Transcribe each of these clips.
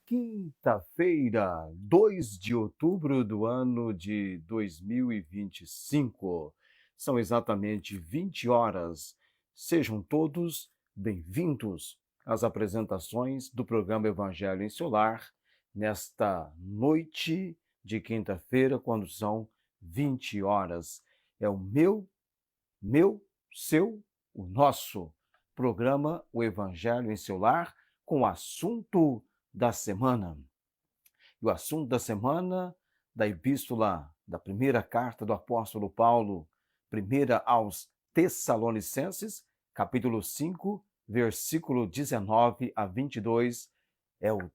quinta-feira, 2 de outubro do ano de 2025. São exatamente 20 horas. Sejam todos bem-vindos às apresentações do programa Evangelho em Seu Lar, nesta noite de quinta-feira, quando são 20 horas. É o seu, o nosso programa, o Evangelho em Seu Lar, com o assunto da semana. E o assunto da semana da epístola, da primeira carta do apóstolo Paulo, primeira aos Tessalonicenses, capítulo 5, versículo 19 a 22, é o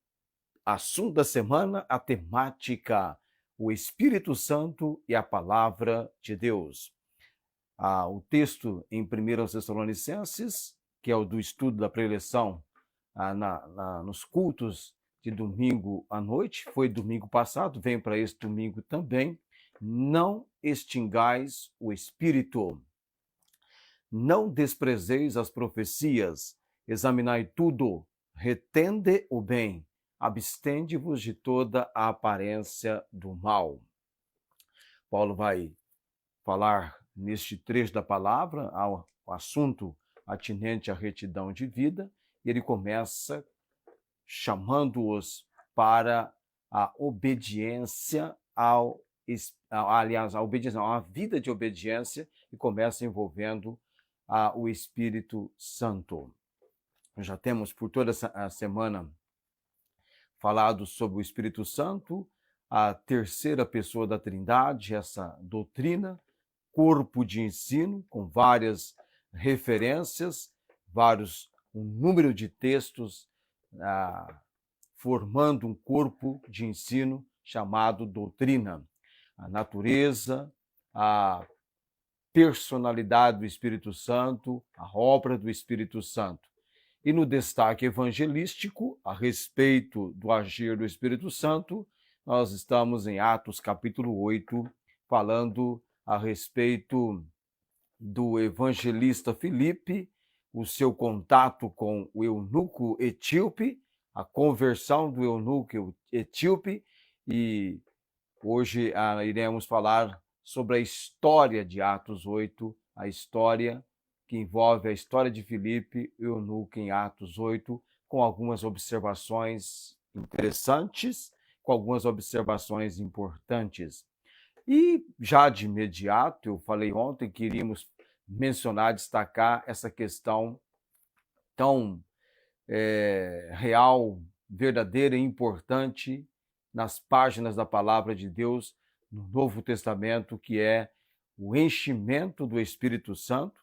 assunto da semana, a temática, o Espírito Santo e a Palavra de Deus. O texto em 1 Tessalonicenses, que é o do estudo da preleção nos cultos de domingo à noite, foi domingo passado, vem para esse domingo também. Não extingais o Espírito. Não desprezeis as profecias, examinai tudo, retende o bem, abstende-vos de toda a aparência do mal. Paulo vai falar neste trecho da palavra ao assunto atinente à retidão de vida, e ele começa chamando-os para a obediência a vida de obediência, e começa envolvendo o Espírito Santo. Já temos por toda a semana falado sobre o Espírito Santo, a terceira pessoa da Trindade, essa doutrina, corpo de ensino, com várias referências, um número de textos formando um corpo de ensino chamado doutrina. A natureza, a personalidade do Espírito Santo, a obra do Espírito Santo. E no destaque evangelístico, a respeito do agir do Espírito Santo, nós estamos em Atos capítulo 8, falando a respeito do evangelista Filipe, o seu contato com o eunuco etíope, a conversão do eunuco etíope, e hoje iremos falar sobre a história de Atos 8, a história que envolve a história de Filipe e o eunuco em Atos 8, com algumas observações interessantes, com algumas observações importantes. E já de imediato, eu falei ontem que iríamos mencionar, destacar essa questão tão real, verdadeira e importante nas páginas da Palavra de Deus no Novo Testamento, que é o enchimento do Espírito Santo,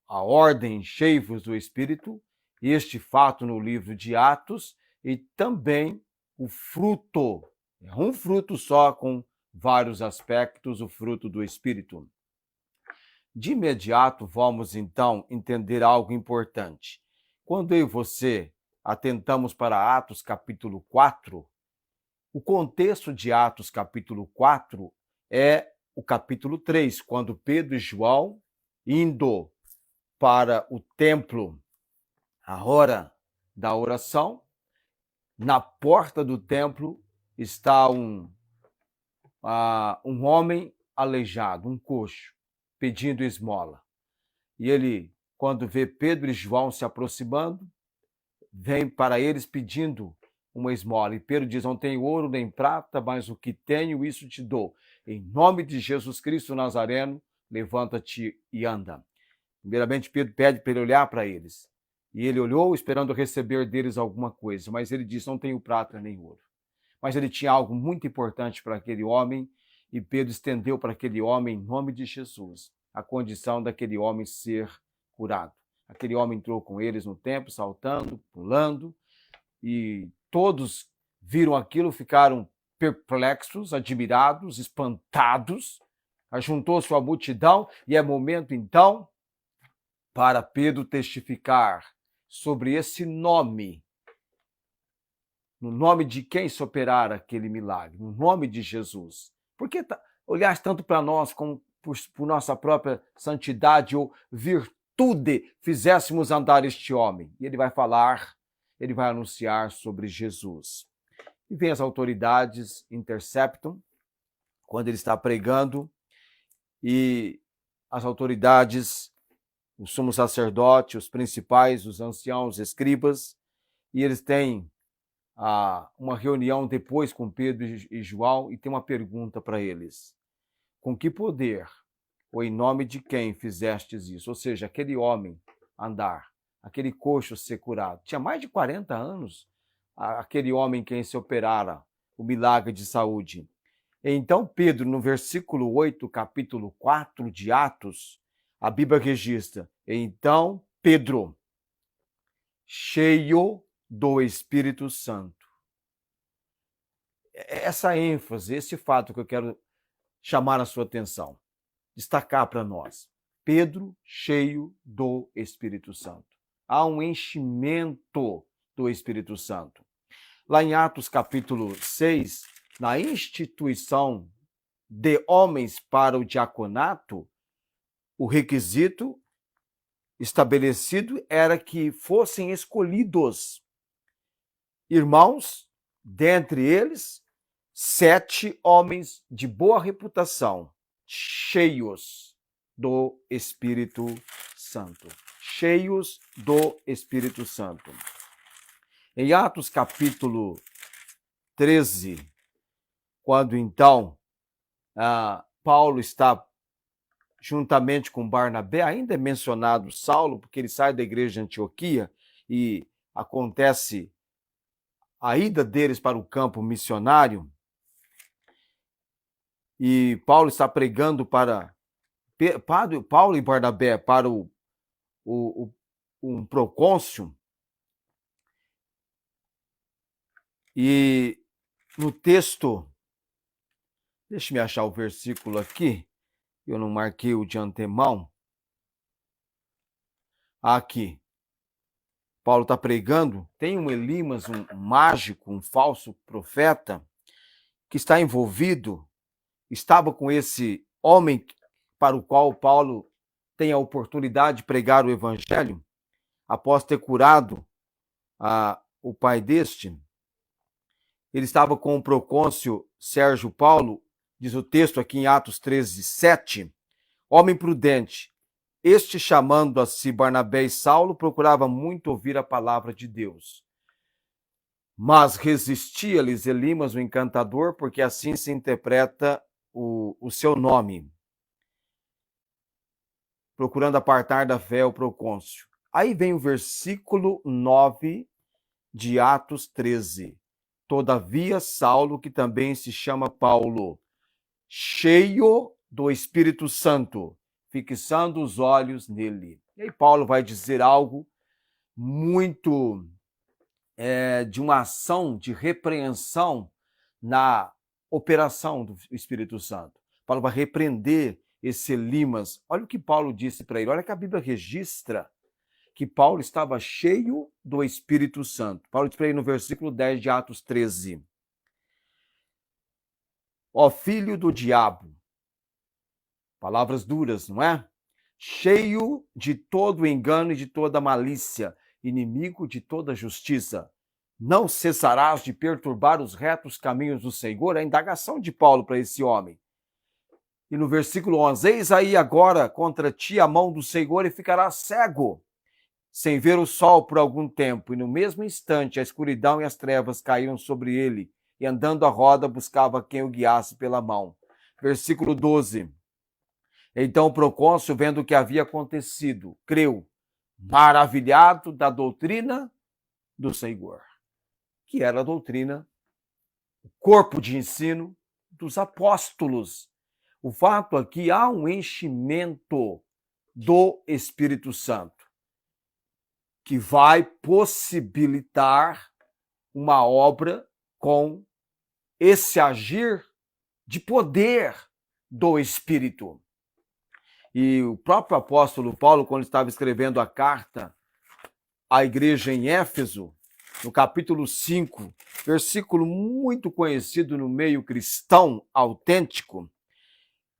a ordem enchei-vos do Espírito, este fato no livro de Atos, e também o fruto, um fruto só com vários aspectos, o fruto do Espírito. De imediato, vamos então entender algo importante. Quando eu e você atentamos para Atos capítulo 4, o contexto de Atos capítulo 4 é o capítulo 3, quando Pedro e João, indo para o templo, a hora da oração, na porta do templo está um homem aleijado, um coxo, pedindo esmola. E ele, quando vê Pedro e João se aproximando, vem para eles pedindo uma esmola. E Pedro diz: não tenho ouro nem prata, mas o que tenho, isso te dou. Em nome de Jesus Cristo Nazareno, levanta-te e anda. Primeiramente, Pedro pede para ele olhar para eles. E ele olhou, esperando receber deles alguma coisa. Mas ele disse: não tenho prata nem ouro. Mas ele tinha algo muito importante para aquele homem, e Pedro estendeu para aquele homem, em nome de Jesus, a condição daquele homem ser curado. Aquele homem entrou com eles no templo, saltando, pulando, e todos viram aquilo, ficaram perplexos, admirados, espantados. Ajuntou-se a multidão, e é momento, então, para Pedro testificar sobre esse nome. No nome de quem se operar aquele milagre? No nome de Jesus. Por que olhar tanto para nós como por nossa própria santidade ou virtude fizéssemos andar este homem? E ele vai falar ele vai anunciar sobre Jesus. E vem as autoridades, interceptam, quando ele está pregando, e as autoridades, o sumo sacerdote, os principais, os anciãos, os escribas, e eles têm uma reunião depois com Pedro e João e tem uma pergunta para eles. Com que poder ou em nome de quem fizestes isso? Ou seja, aquele homem andar, aquele coxo ser curado. Tinha mais de 40 anos aquele homem quem se operara o milagre de saúde. Então Pedro, no versículo 8, capítulo 4 de Atos, a Bíblia registra: então Pedro, cheio do Espírito Santo. Essa ênfase, esse fato que eu quero chamar a sua atenção, destacar para nós. Pedro, cheio do Espírito Santo. Há um enchimento do Espírito Santo. Lá em Atos capítulo 6, na instituição de homens para o diaconato, o requisito estabelecido era que fossem escolhidos irmãos, dentre eles, 7 homens de boa reputação, cheios do Espírito Santo. Cheios do Espírito Santo. Em Atos capítulo 13, quando então Paulo está juntamente com Barnabé, ainda é mencionado Saulo, porque ele sai da igreja de Antioquia e acontece a ida deles para o campo missionário, e Paulo está pregando para Paulo e Barnabé para um procônsul, e no texto, deixe-me achar o versículo aqui, eu não marquei o de antemão, aqui, Paulo está pregando, tem um Elimas, um mágico, um falso profeta, que está envolvido, estava com esse homem para o qual Paulo tem a oportunidade de pregar o evangelho, após ter curado o pai deste. Ele estava com o procônsul Sérgio Paulo, diz o texto aqui em Atos 13, 7, homem prudente, este chamando a si Barnabé e Saulo, procurava muito ouvir a palavra de Deus. Mas resistia-lhes Elimas, o encantador, porque assim se interpreta o seu nome, procurando apartar da fé o procônsul. Aí vem o versículo 9 de Atos 13. Todavia Saulo, que também se chama Paulo, cheio do Espírito Santo, fixando os olhos nele. E aí Paulo vai dizer algo muito de uma ação de repreensão na operação do Espírito Santo. Paulo vai repreender esse Elimas. Olha o que Paulo disse para ele. Olha que a Bíblia registra que Paulo estava cheio do Espírito Santo. Paulo diz para ele no versículo 10 de Atos 13. Ó filho do diabo. Palavras duras, não é? Cheio de todo engano e de toda malícia, inimigo de toda justiça. Não cessarás de perturbar os retos caminhos do Senhor? A indagação de Paulo para esse homem. E no versículo 11, eis aí agora contra ti a mão do Senhor e ficarás cego, sem ver o sol por algum tempo. E no mesmo instante a escuridão e as trevas caíram sobre ele, e andando a roda buscava quem o guiasse pela mão. Versículo 12. Então o procônsul, vendo o que havia acontecido, creu, maravilhado da doutrina do Senhor, que era a doutrina, o corpo de ensino dos apóstolos. O fato aqui, há um enchimento do Espírito Santo, que vai possibilitar uma obra com esse agir de poder do Espírito. E o próprio apóstolo Paulo, quando estava escrevendo a carta à igreja em Éfeso, no capítulo 5, versículo muito conhecido no meio cristão autêntico,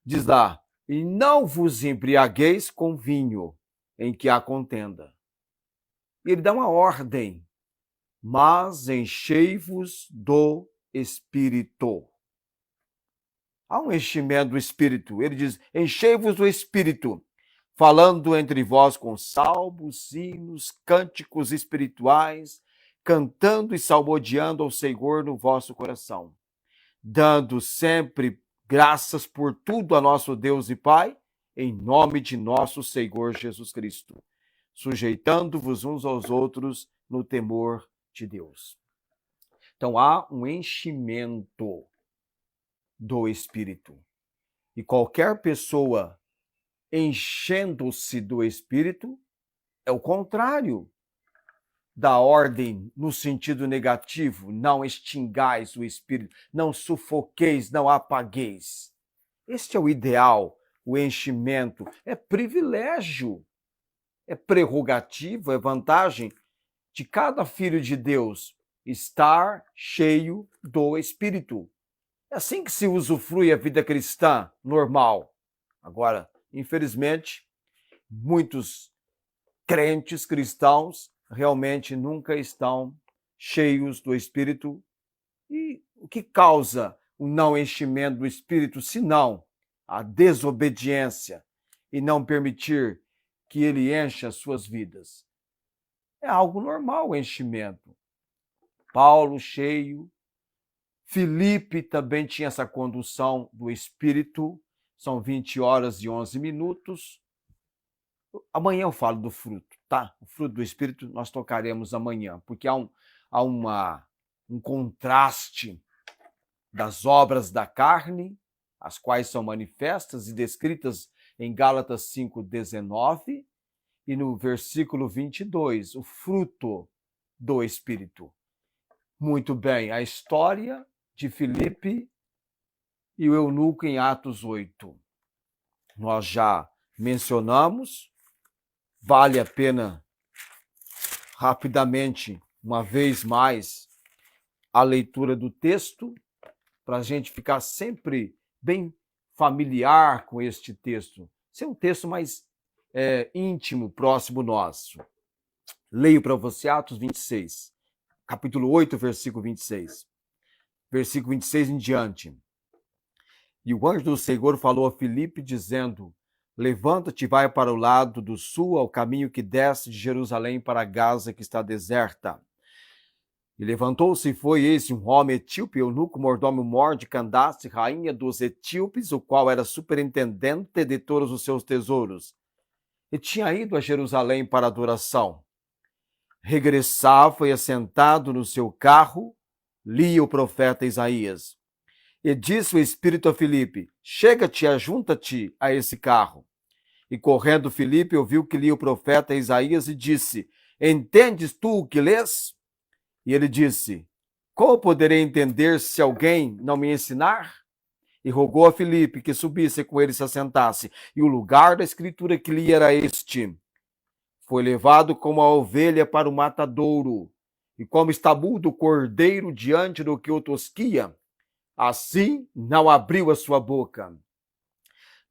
diz lá, e não vos embriagueis com vinho em que há contenda. E ele dá uma ordem mas enchei-vos do Espírito. Há um enchimento do Espírito. Ele diz, enchei-vos do Espírito, falando entre vós com salmos, hinos, cânticos espirituais, cantando e salmodiando ao Senhor no vosso coração, dando sempre graças por tudo a nosso Deus e Pai, em nome de nosso Senhor Jesus Cristo, sujeitando-vos uns aos outros no temor de Deus. Então há um enchimento do Espírito. E qualquer pessoa enchendo-se do Espírito é o contrário da ordem no sentido negativo, não extingais o Espírito, não sufoqueis, não apagueis. Este é o ideal, o enchimento. É privilégio, é prerrogativa, é vantagem de cada filho de Deus estar cheio do Espírito. É assim que se usufrui a vida cristã normal. Agora, infelizmente, muitos crentes cristãos realmente nunca estão cheios do Espírito. E o que causa o não enchimento do Espírito, senão a desobediência e não permitir que ele encha as suas vidas? É algo normal o enchimento. Paulo cheio, Filipe também tinha essa condução do Espírito. São 20 horas e 11 minutos. Amanhã eu falo do fruto, tá? O fruto do Espírito nós tocaremos amanhã, porque há um contraste das obras da carne, as quais são manifestas e descritas em Gálatas 5:19, e no versículo 22, o fruto do Espírito. Muito bem, a história de Filipe e o eunuco em Atos 8. Nós já mencionamos, vale a pena rapidamente, uma vez mais, a leitura do texto, para a gente ficar sempre bem familiar com este texto. Ser um texto mais íntimo, próximo nosso. Leio para você Atos 26, capítulo 8, versículo 26. Versículo 26 em diante. E o anjo do Senhor falou a Filipe, dizendo: levanta-te e vai para o lado do sul, ao caminho que desce de Jerusalém para Gaza, que está deserta. E levantou-se e foi, eis um homem etíope, eunuco, mordomo mor de Candace, rainha dos etíopes, o qual era superintendente de todos os seus tesouros. E tinha ido a Jerusalém para adoração. Regressava e, assentado no seu carro, lia o profeta Isaías. E disse o Espírito a Filipe: chega-te, ajunta-te a esse carro. E correndo Filipe ouviu que lia o profeta Isaías e disse: entendes tu o que lês? E ele disse: como poderei entender se alguém não me ensinar? E rogou a Filipe que subisse com ele e se assentasse. E o lugar da escritura que lia era este: foi levado como a ovelha para o matadouro, e como estabudo o cordeiro diante do que o tosquia, assim não abriu a sua boca.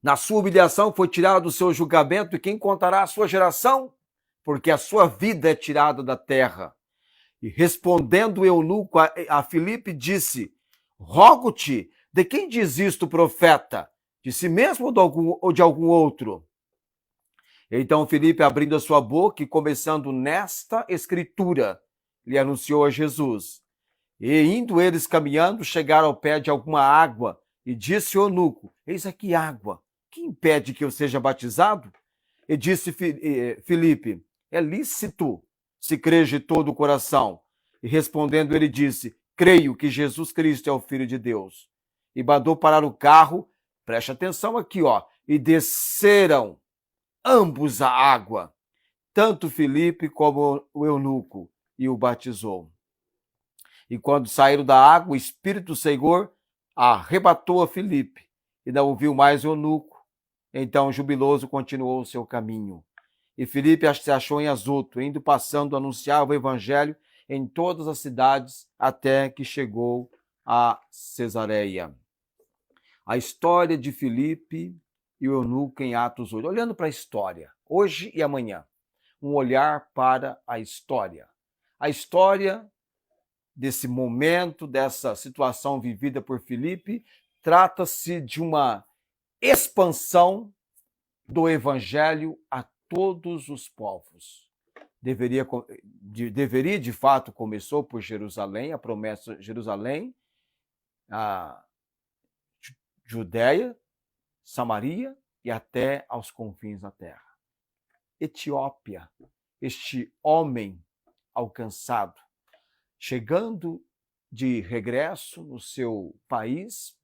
Na sua humilhação foi tirado do seu julgamento, e quem contará a sua geração? Porque a sua vida é tirada da terra. E respondendo o eunuco a Filipe, disse: rogo-te, de quem diz isto o profeta? De si mesmo ou de algum outro? Então Filipe, abrindo a sua boca e começando nesta escritura, lhe anunciou a Jesus. E indo eles caminhando, chegaram ao pé de alguma água, e disse o eunuco: eis aqui água, que impede que eu seja batizado? E disse Filipe: é lícito, se crês de todo o coração. E respondendo ele disse: creio que Jesus Cristo é o Filho de Deus. E mandou parar o carro, preste atenção aqui, e desceram ambos a água, tanto Filipe como o eunuco, e o batizou. E quando saíram da água, o Espírito do Senhor arrebatou a Filipe, e não ouviu mais o eunuco. Então, jubiloso, continuou o seu caminho. E Filipe se achou em Azoto, indo passando, anunciava o evangelho em todas as cidades, até que chegou a Cesareia. A história de Filipe e o eunuco em Atos 8. Olhando para a história, hoje e amanhã, um olhar para a história. A história desse momento, dessa situação vivida por Filipe, trata-se de uma expansão do evangelho a todos os povos. Deveria de fato, começou por Jerusalém, a promessa de Jerusalém, a Judéia, Samaria e até aos confins da terra. Etiópia, este homem alcançado, chegando de regresso no seu país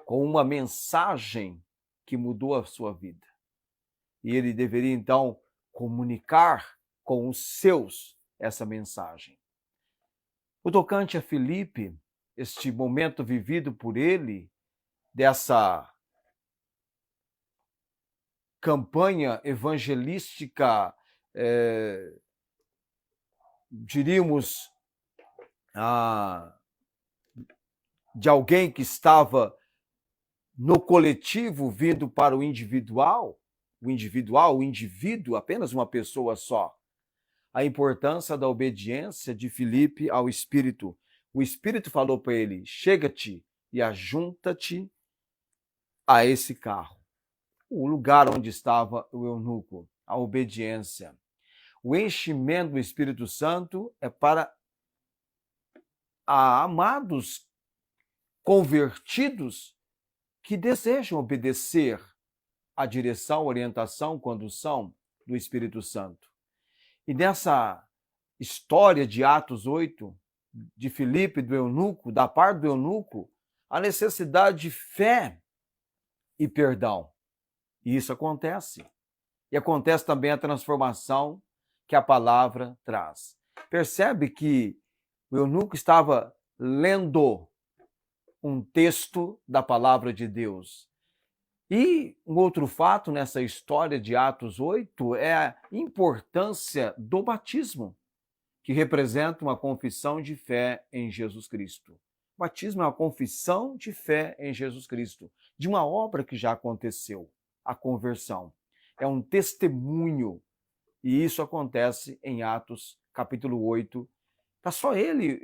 com uma mensagem que mudou a sua vida. E ele deveria, então, comunicar com os seus essa mensagem. O tocante a Filipe, este momento vivido por ele, dessa campanha evangelística, diríamos, de alguém que estava no coletivo vindo para o indivíduo, apenas uma pessoa só. A importância da obediência de Filipe ao Espírito. O Espírito falou para ele: chega-te e ajunta-te a esse carro. O lugar onde estava o eunuco, a obediência. O enchimento do Espírito Santo é para amados convertidos que desejam obedecer à direção, orientação, condução do Espírito Santo. E nessa história de Atos 8, de Filipe, do eunuco, da parte do eunuco, a necessidade de fé e perdão. E isso acontece. E acontece também a transformação que a palavra traz. Percebe que o eunuco estava lendo um texto da palavra de Deus. E um outro fato nessa história de Atos 8 é a importância do batismo, que representa uma confissão de fé em Jesus Cristo. O batismo é uma confissão de fé em Jesus Cristo, de uma obra que já aconteceu, a conversão. É um testemunho, e isso acontece em Atos capítulo 8. Está só ele,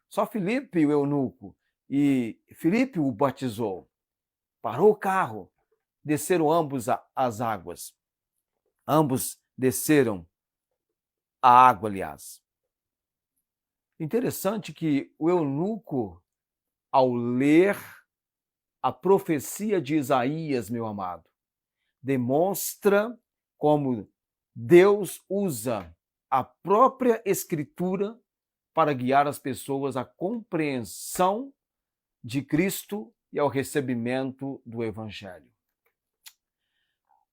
só Filipe e o eunuco, e Filipe o batizou. Parou o carro, desceram ambos as águas. Ambos desceram a água, aliás. Interessante que o eunuco, ao ler a profecia de Isaías, meu amado, demonstra como Deus usa a própria Escritura para guiar as pessoas à compreensão de Cristo e ao recebimento do Evangelho.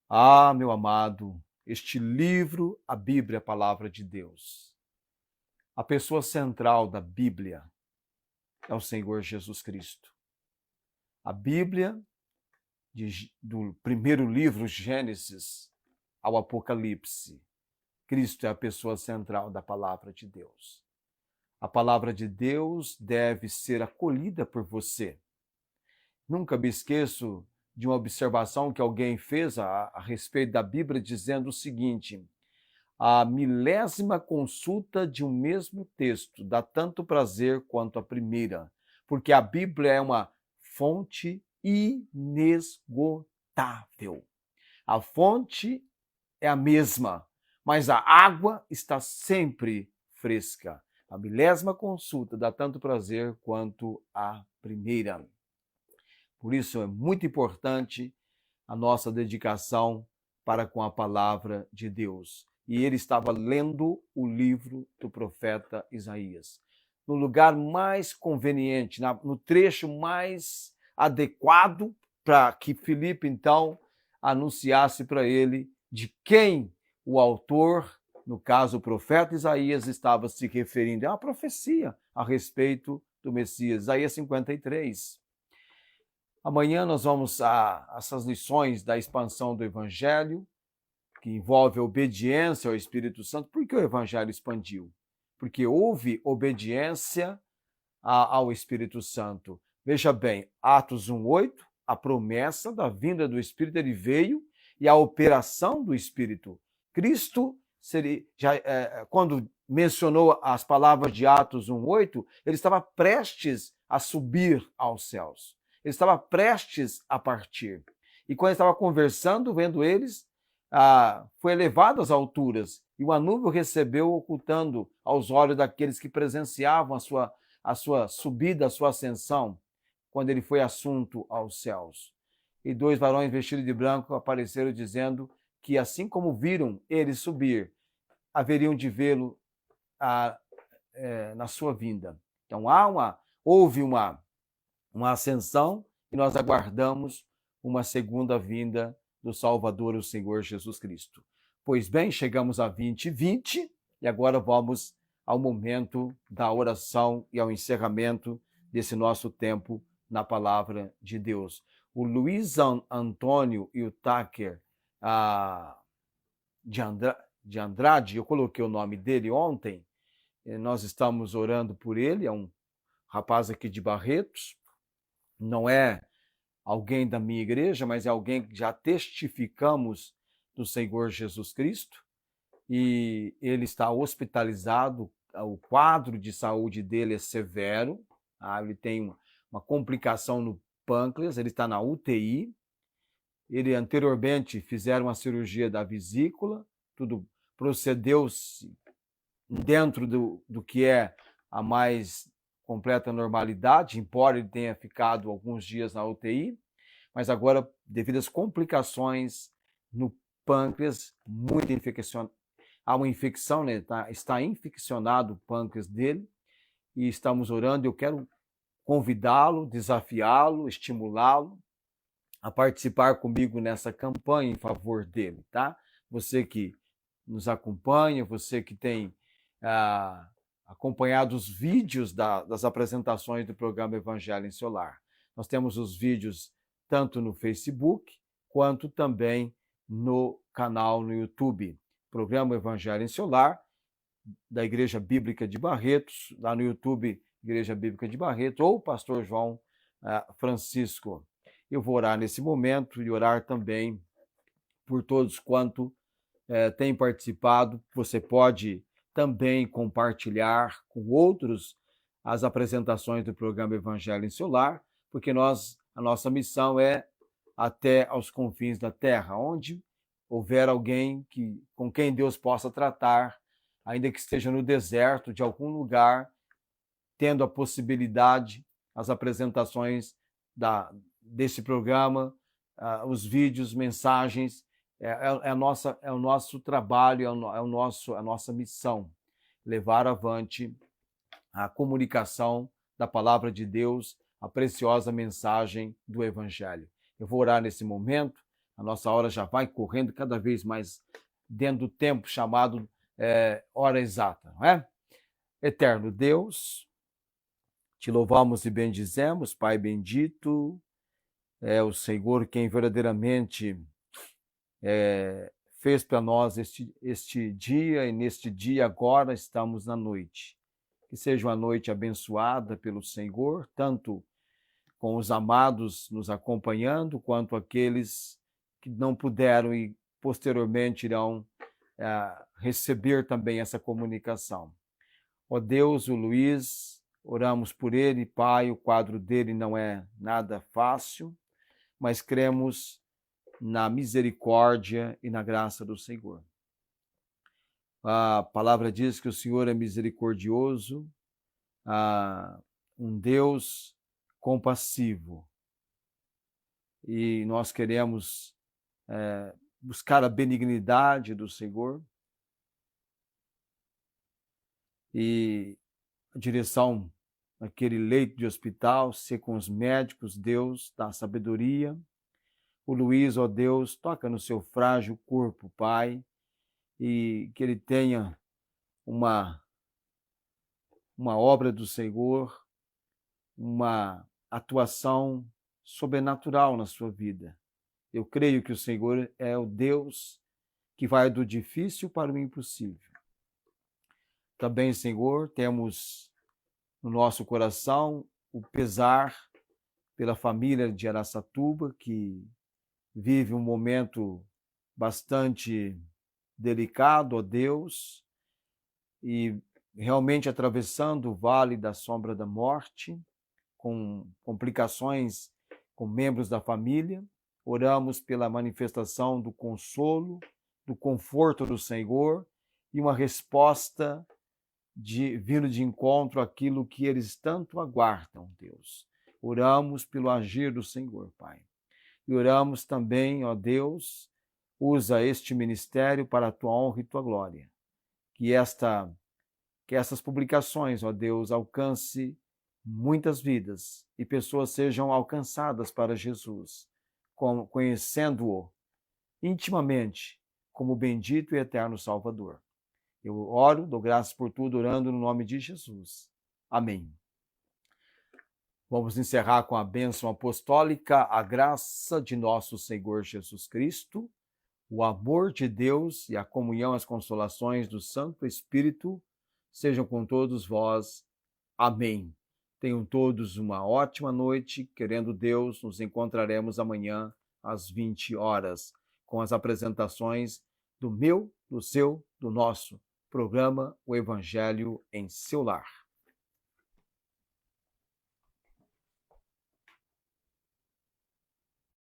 Ah, meu amado, este livro, a Bíblia, a palavra de Deus. A pessoa central da Bíblia é o Senhor Jesus Cristo. A Bíblia, do primeiro livro, Gênesis, ao Apocalipse, Cristo é a pessoa central da palavra de Deus. A palavra de Deus deve ser acolhida por você. Nunca me esqueço de uma observação que alguém fez a respeito da Bíblia, dizendo o seguinte: a milésima consulta de um mesmo texto dá tanto prazer quanto a primeira, porque a Bíblia é uma fonte inesgotável. A fonte é a mesma, mas a água está sempre fresca. A milésima consulta dá tanto prazer quanto a primeira. Por isso é muito importante a nossa dedicação para com a palavra de Deus. E ele estava lendo o livro do profeta Isaías. No lugar mais conveniente, no trecho mais adequado para que Filipe, então, anunciasse para ele de quem o autor, no caso o profeta Isaías, estava se referindo. É uma profecia a respeito do Messias, Isaías 53. Amanhã nós vamos a essas lições da expansão do Evangelho, que envolve a obediência ao Espírito Santo. Por que o Evangelho expandiu? Porque houve obediência ao Espírito Santo. Veja bem, Atos 1:8, a promessa da vinda do Espírito, ele veio, e a operação do Espírito. Cristo quando mencionou as palavras de Atos 1:8, ele estava prestes a subir aos céus. Ele estava prestes a partir. E quando ele estava conversando, vendo eles, foi elevado às alturas, e uma nuvem o recebeu, ocultando aos olhos daqueles que presenciavam a sua subida, a sua ascensão, quando ele foi assunto aos céus. E 2 varões vestidos de branco apareceram dizendo que, assim como viram ele subir, haveriam de vê-lo na sua vinda. Então houve uma ascensão, e nós aguardamos uma segunda vinda do Salvador, o Senhor Jesus Cristo. Pois bem, chegamos a 2020 e agora vamos ao momento da oração e ao encerramento desse nosso tempo na Palavra de Deus. O Luiz Antônio e o Tucker de Andrade, eu coloquei o nome dele ontem, nós estamos orando por ele, é um rapaz aqui de Barretos, não é alguém da minha igreja, mas é alguém que já testificamos do Senhor Jesus Cristo, e ele está hospitalizado, o quadro de saúde dele é severo, ele tem uma complicação no pâncreas, ele está na UTI, ele anteriormente fizeram uma cirurgia da vesícula, tudo procedeu-se dentro do que é a mais completa normalidade, embora ele tenha ficado alguns dias na UTI, mas agora, devido às complicações no pâncreas, há uma infecção, né? Está infeccionado o pâncreas dele, e estamos orando. Eu quero convidá-lo, desafiá-lo, estimulá-lo a participar comigo nessa campanha em favor dele, tá? Você que nos acompanha, você que tem acompanhado os vídeos das apresentações do programa Evangelho em Seu Lar. Nós temos os vídeos tanto no Facebook, quanto também no canal no YouTube. Programa Evangelho em Seu Lar, da Igreja Bíblica de Barretos, lá no YouTube, Igreja Bíblica de Barretos, ou Pastor João Francisco. Eu vou orar nesse momento e orar também por todos quanto têm participado. Você pode também compartilhar com outros as apresentações do programa Evangelho em Seu Lar, porque a nossa missão é até aos confins da terra, onde houver alguém com quem Deus possa tratar, ainda que esteja no deserto de algum lugar, tendo a possibilidade, as apresentações desse programa, os vídeos, mensagens, é o nosso trabalho, a nossa missão, levar avante a comunicação da palavra de Deus, a preciosa mensagem do Evangelho. Eu vou orar nesse momento, a nossa hora já vai correndo cada vez mais dentro do tempo chamado hora exata, não é? Eterno Deus, te louvamos e bendizemos, Pai bendito, é o Senhor quem verdadeiramente fez para nós este dia, e neste dia agora estamos na noite. Que seja uma noite abençoada pelo Senhor, tanto com os amados nos acompanhando, quanto aqueles que não puderam e posteriormente irão receber também essa comunicação. Ó Deus, o Luiz, oramos por ele, Pai, o quadro dele não é nada fácil, mas cremos na misericórdia e na graça do Senhor. A palavra diz que o Senhor é misericordioso, um Deus compassivo. E nós queremos buscar a benignidade do Senhor e a direção naquele leito de hospital, ser com os médicos, Deus, dá sabedoria. O Luiz, ó Deus, toca no seu frágil corpo, Pai, e que ele tenha uma obra do Senhor, uma atuação sobrenatural na sua vida. Eu creio que o Senhor é o Deus que vai do difícil para o impossível. Também, Senhor, temos no nosso coração o pesar pela família de Araçatuba, que vive um momento bastante delicado, ó Deus, e realmente atravessando o vale da sombra da morte, com complicações com membros da família. Oramos pela manifestação do consolo, do conforto do Senhor e uma resposta vindo de encontro àquilo que eles tanto aguardam, Deus. Oramos pelo agir do Senhor, Pai. E oramos também, ó Deus, usa este ministério para a tua honra e tua glória. Que essas publicações, ó Deus, alcance muitas vidas e pessoas sejam alcançadas para Jesus, conhecendo-o intimamente como bendito e eterno Salvador. Eu oro, dou graças por tudo, orando no nome de Jesus. Amém. Vamos encerrar com a bênção apostólica, a graça de nosso Senhor Jesus Cristo, o amor de Deus e a comunhão, as consolações do Santo Espírito sejam com todos vós. Amém. Tenham todos uma ótima noite. Querendo Deus, nos encontraremos amanhã às 20 horas com as apresentações do meu, do seu, do nosso programa O Evangelho em Seu Lar.